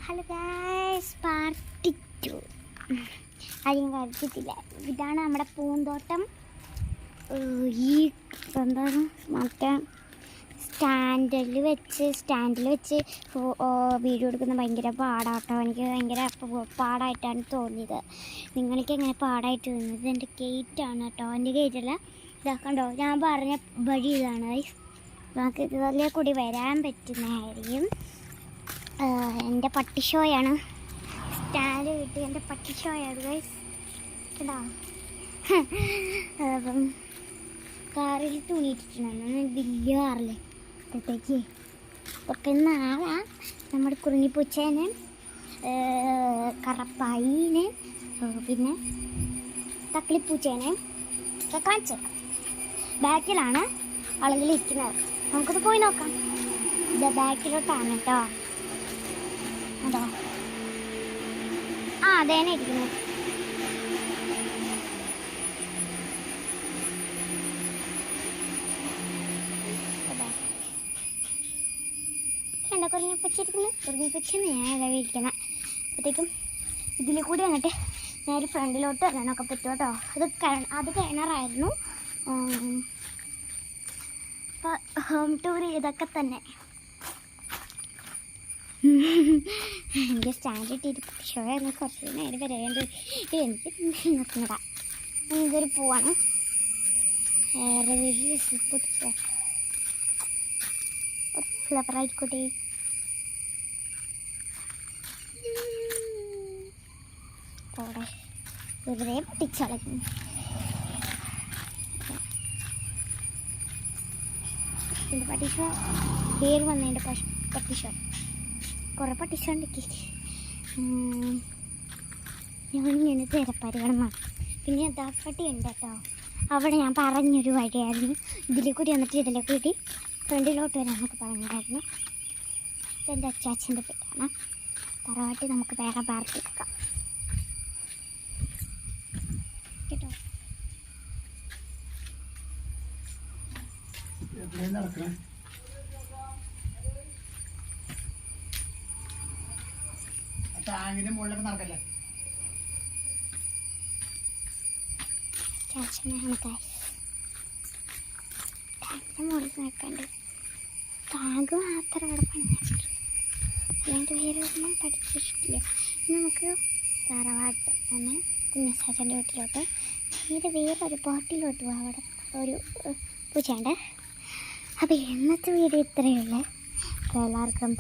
Hello guys, part 2 ആരും കഴിച്ചിട്ടില്ല. ഇതാണ് നമ്മുടെ പൂന്തോട്ടം. ഈ എന്താണ് മറ്റേ സ്റ്റാൻഡിൽ വെച്ച് വീഡിയോ എടുക്കുന്ന ഭയങ്കര പാടാട്ടോ. എനിക്ക് ഭയങ്കര പാടായിട്ടാണ് തോന്നിയത്. നിങ്ങൾക്ക് എങ്ങനെ പാടായിട്ട് തോന്നിയത്? എൻ്റെ ഗേറ്റാണ് കേട്ടോ. എൻ്റെ ഗേറ്റല്ല, ഇതാക്കണ്ടോ, ഞാൻ പറഞ്ഞ വഴി ഇതാണ് ഗൈസ്. നമുക്ക് ഇതിലെ കൂടി വരാൻ പറ്റുന്നതായിരിക്കും. എൻ്റെ പട്ടി ഷോയാണ്, സ്റ്റാൻഡ് കിട്ടി എൻ്റെ പട്ടി ഷോയാണ് ഗൈസ്. കേട്ടോ, അപ്പം കാറിൽ തുണിയിട്ടിട്ടുണ്ടായിരുന്നു, വലിയ കാറിൽ അപ്പോഴത്തേക്ക് ഒക്കെ നാളെ നമ്മുടെ കുറുങ്ങിപ്പൂച്ചേനെ, കറപ്പായിനെ, പിന്നെ തക്കിളിപ്പൂച്ചേനെ ഒക്കെ കാണിച്ചേക്കാം. ബാക്കിലാണ് ആളുകൾ ഇരിക്കുന്നത്. നമുക്കത് പോയി നോക്കാം. ഇത് ബാക്കിലോട്ടാണ് കേട്ടോ. അതോ അതേനെ ഇരിക്കുന്നു. കണ്ടോ കുറുങ്ങിപ്പൂച്ച നേരെ ഇരിക്കണം. അപ്പോഴത്തേക്കും ഇതിൽ കൂടി വന്നിട്ട് നേരെ ഫ്രണ്ടിലോട്ട് വരാനൊക്കെ പറ്റും കേട്ടോ. അത് കിണറായിരുന്നു. അപ്പോൾ ഹോം ടൂർ ഇതൊക്കെ തന്നെ. എനിക്ക് സ്റ്റാൻഡ് ഇട്ടിട്ട് ഷോ ആയിരുന്നു. കുറച്ച് നേരം വരേണ്ടത് എനിക്ക് നോക്കുന്നതാ. ഇതൊരു പൂവാണ്. ഫ്ലവർ ആയിക്കോട്ടെ. അവിടെ വെറുതെ പൊട്ടിച്ചളക്കും. എൻ്റെ പട്ടിഷോ പേര് വന്നതിൻ്റെ പട്ടിഷോ കുറേ പട്ടിച്ചുണ്ടെങ്കിൽ ഞാനിങ്ങനെ തിരപ്പാരി കിടന്നു. പിന്നെ ദാപ്പട്ടി ഉണ്ട് കേട്ടോ. അവിടെ ഞാൻ പറഞ്ഞൊരു വഴിയായിരുന്നു. ഇതിലെ കൂടി വന്നിട്ട് ഇതിലെ കൂടി ഫ്രണ്ടിലോട്ട് വരാമെന്നൊക്കെ പറഞ്ഞിട്ടായിരുന്നു. ഇതെൻ്റെ അച്ചാച്ചൻ്റെ പേരാണ്. തറവാട്ടി നമുക്ക് വേറെ പാർട്ടിക്കാം കേട്ടോ. ടാങ്കിന്റെ മുകളിലൊക്കെ നടക്കല്ലേ. ടാങ്കിന്റെ മുകളിൽ നടക്കണ്ട്. ടാങ്ക് മാത്രം അവിടെ പണിച്ചിട്ട് അല്ലാണ്ട് വേറെ ഒന്നും പഠിച്ചിട്ടില്ല. നമുക്ക് തറവാട്ട് തന്നെ കുഞ്ഞസാച്ചൻ്റെ വീട്ടിലോട്ട് വേറൊരു പോട്ടിലോട്ട് പോകാം. അവിടെ ഒരു പൂച്ചയുണ്ട്. അപ്പോൾ ഇന്നത്തെ വീഡിയോ ഇത്രയേ ഉള്ളൂ. എല്ലാവർക്കും